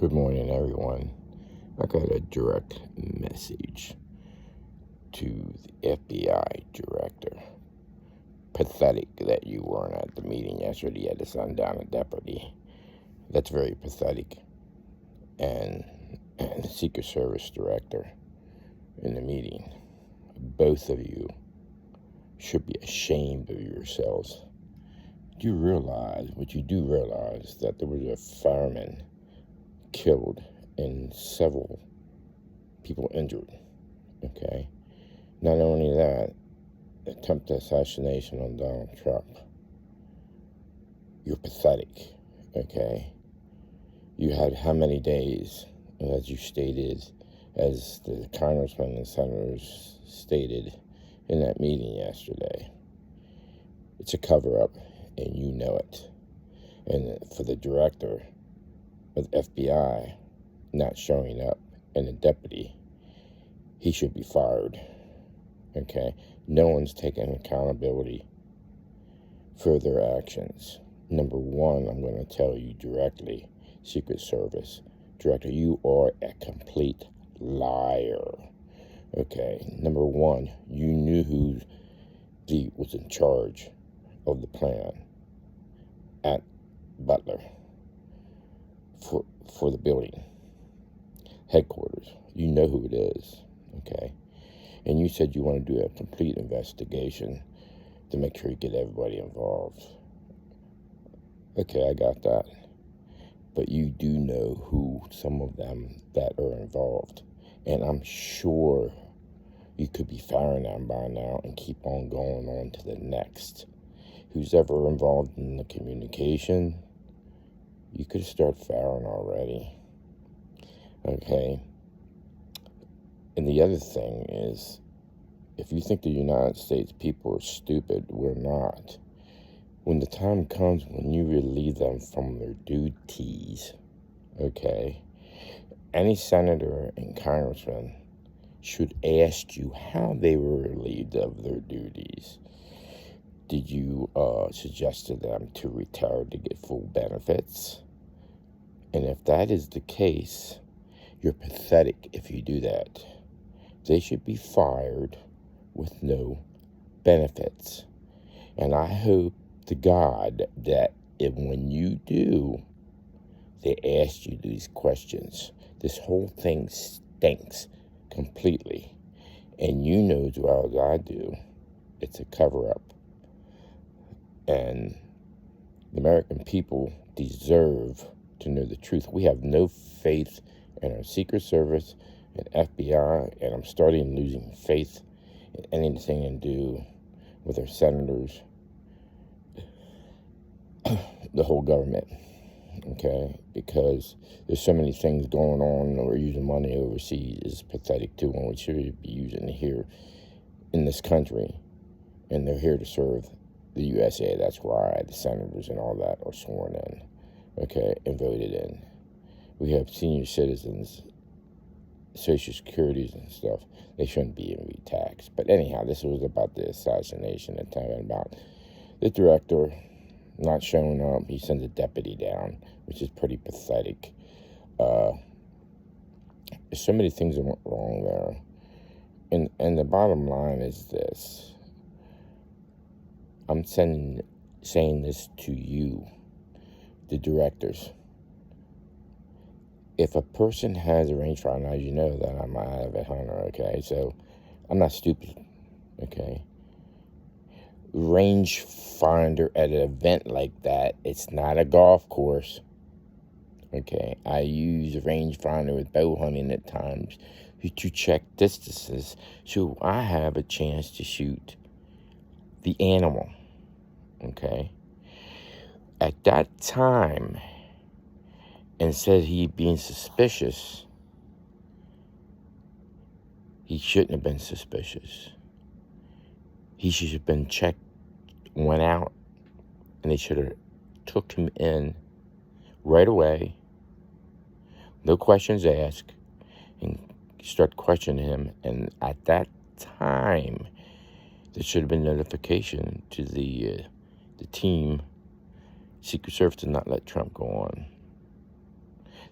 Good morning, everyone. I got a direct message to the FBI director. Pathetic that you weren't at the meeting yesterday. You had to send down a deputy. That's very pathetic. And the Secret Service director in the meeting. Both of you should be ashamed of yourselves. Do you realize, what you do realize, that there was a fireman killed and several people injured, okay? Not only that, attempted assassination on Donald Trump. You're pathetic, okay? You had how many days, as you stated, as the congressmen and senators stated in that meeting yesterday. It's a cover-up, and you know it. And for the director of the FBI not showing up and the deputy, he should be fired, okay? No one's taking accountability for their actions. Number one, I'm going to tell you directly, Secret Service director, you are a complete liar, okay? Number one, you knew who was in charge of the plan at Butler for the building headquarters. You know who it is, okay? And you said you want to do a complete investigation to make sure you get everybody involved. Okay, I got that. But you do know who some of them that are involved. And I'm sure you could be firing them by now and keep on going on to the next. Who's ever involved in the communication, you could start firing already. Okay? And the other thing is, if you think the United States people are stupid, we're not. When the time comes when you relieve them from their duties, okay, any senator and congressman should ask you how they were relieved of their duties. Did you suggest to them to retire to get full benefits? And if that is the case, you're pathetic if you do that. They should be fired with no benefits. And I hope to God that when you do, they ask you these questions. This whole thing stinks completely. And you know as well as I do, it's a cover-up. And the American people deserve to know the truth. We have no faith in our Secret Service and FBI, and I'm starting losing faith in anything to do with our senators, the whole government, okay? Because there's so many things going on, or using money overseas is pathetic too, when we should be using it here in this country, and they're here to serve the USA. That's why the senators and all that are sworn in, okay, and voted in. We have senior citizens, Social Securities and stuff. They shouldn't be in taxed. But anyhow, this was about the assassination and talking about the director not showing up. He sends a deputy down, which is pretty pathetic. There's so many things that went wrong there. And the bottom line is this. I'm saying this to you, the directors. If a person has a rangefinder, now you know that I'm an avid hunter, okay? So I'm not stupid, okay? Rangefinder at an event like that, it's not a golf course, okay? I use a rangefinder with bow hunting at times to check distances so I have a chance to shoot the animal, okay? At that time, and said he being suspicious, he shouldn't have been suspicious. He should have been checked, went out, and they should have took him in right away, no questions asked, and start questioning him. And at that time, there should have been notification to the team, Secret Service, to not let Trump go on.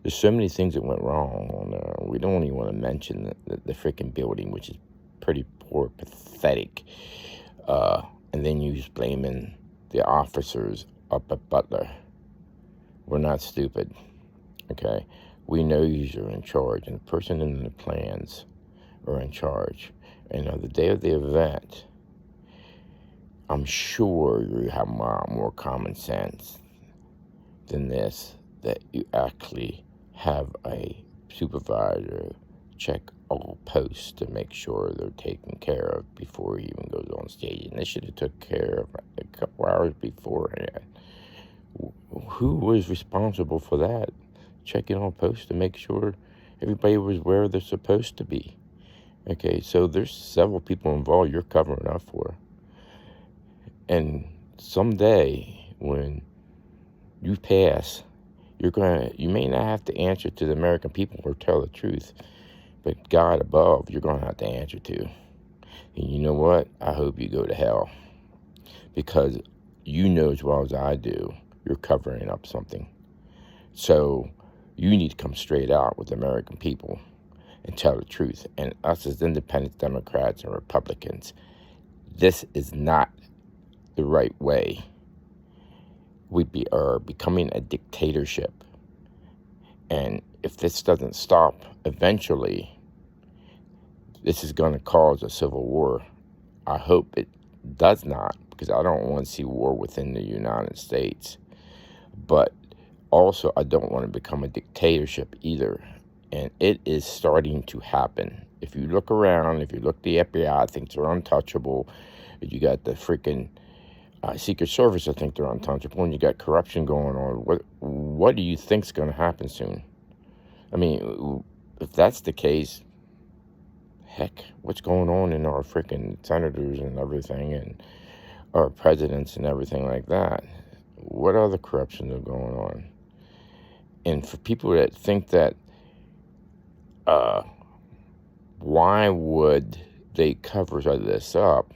There's so many things that went wrong on there. We don't even want to mention the freaking building, which is pretty poor, pathetic. And then you just blaming the officers up at Butler. We're not stupid, okay? We know you're in charge, and the person in the plans are in charge. And on the day of the event, I'm sure you have more common sense than this, that you actually have a supervisor check all posts to make sure they're taken care of before he even goes on stage. And they should have took care of a couple hours beforehand. Who was responsible for that? Checking all posts to make sure everybody was where they're supposed to be. Okay, so there's several people involved you're covering up for. And someday when you pass, you may not have to answer to the American people or tell the truth, but God above, you're going to have to answer to. And you know what? I hope you go to hell, because you know as well as I do, you're covering up something. So you need to come straight out with the American people and tell the truth. And us as independent Democrats and Republicans, this is not the right way. We are becoming a dictatorship. And if this doesn't stop, eventually, this is going to cause a civil war. I hope it does not, because I don't want to see war within the United States. But also, I don't want to become a dictatorship either. And it is starting to happen. If you look around, if you look at the FBI, thinks they're untouchable. You got the freaking Secret Service, I think they're untouchable. And you got corruption going on. What do you think's going to happen soon? I mean, if that's the case, heck, what's going on in our freaking senators and everything, and our presidents and everything like that? What other corruptions are going on? And for people that think that, why would they cover this up?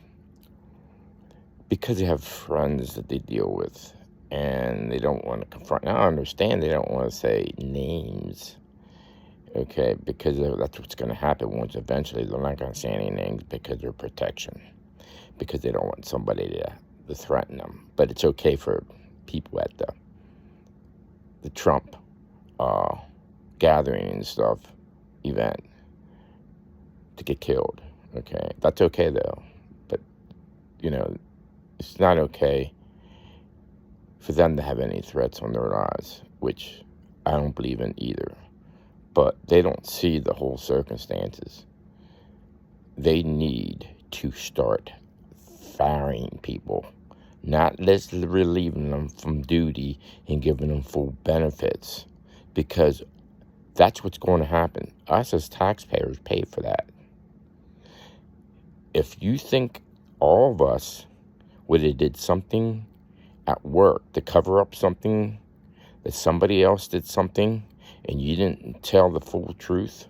Because they have friends that they deal with, and they don't want to confront. Now, I understand they don't want to say names, okay, because that's what's going to happen once eventually. They're not going to say any names because they're protection, because they don't want somebody to threaten them. But it's okay for people at the Trump gathering and stuff, event, to get killed, okay? That's okay, though. But, you know, it's not okay for them to have any threats on their lives, which I don't believe in either. But they don't see the whole circumstances. They need to start firing people, not just relieving them from duty and giving them full benefits, because that's what's going to happen. Us as taxpayers pay for that. If you think all of us would have did something at work to cover up something, that somebody else did something, and you didn't tell the full truth,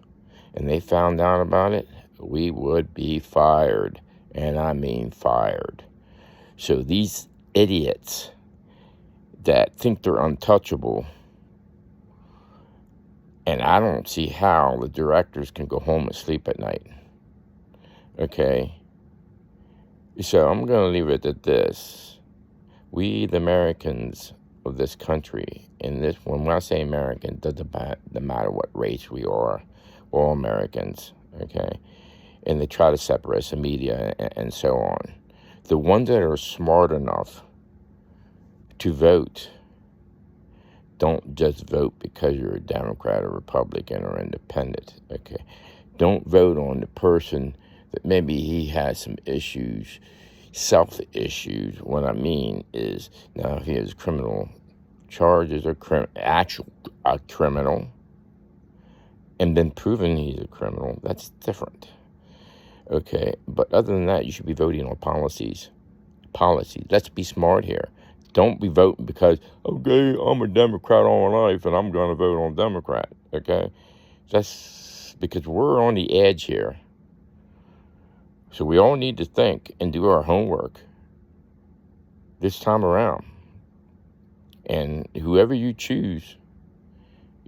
and they found out about it, we would be fired. And I mean fired. So these idiots that think they're untouchable, and I don't see how the directors can go home and sleep at night. Okay? So I'm going to leave it at this. We, the Americans of this country, when I say American, it doesn't matter what race we are, all Americans, okay? And they try to separate us, the media and so on. The ones that are smart enough to vote, don't just vote because you're a Democrat or Republican or independent, okay? Don't vote on the person that maybe he has some issues, self-issues. What I mean is, now if he has criminal charges or actual criminal, and been proven he's a criminal, that's different. Okay, but other than that, you should be voting on policies. Let's be smart here. Don't be voting because, okay, I'm a Democrat all my life and I'm going to vote on Democrat, okay? That's because we're on the edge here. So we all need to think and do our homework this time around. And whoever you choose,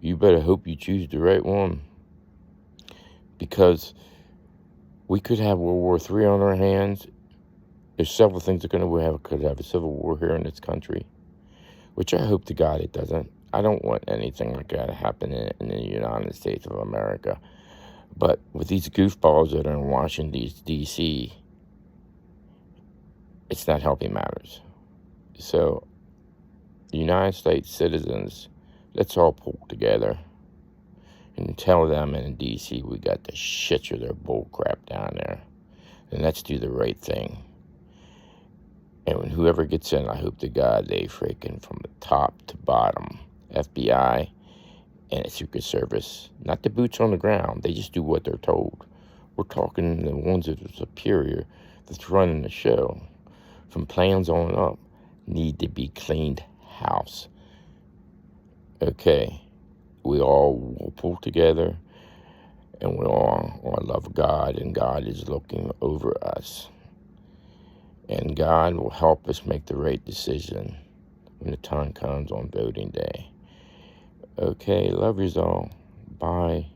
you better hope you choose the right one, because we could have World War III on our hands. There's several things that could have a civil war here in this country, which I hope to God it doesn't. I don't want anything like that to happen in the United States of America. But with these goofballs that are in Washington, D.C., it's not helping matters. So, United States citizens, let's all pull together and tell them in D.C. we got the shit of their bull crap down there. And let's do the right thing. And when whoever gets in, I hope to God they freaking from the top to bottom, FBI and the Secret Service, not the boots on the ground. They just do what they're told. We're talking the ones that are superior, that's running the show, from plans on up, need to be cleaned house. Okay, we all will pull together, and we all love God, and God is looking over us. And God will help us make the right decision when the time comes on voting day. Okay, love yous all. Bye.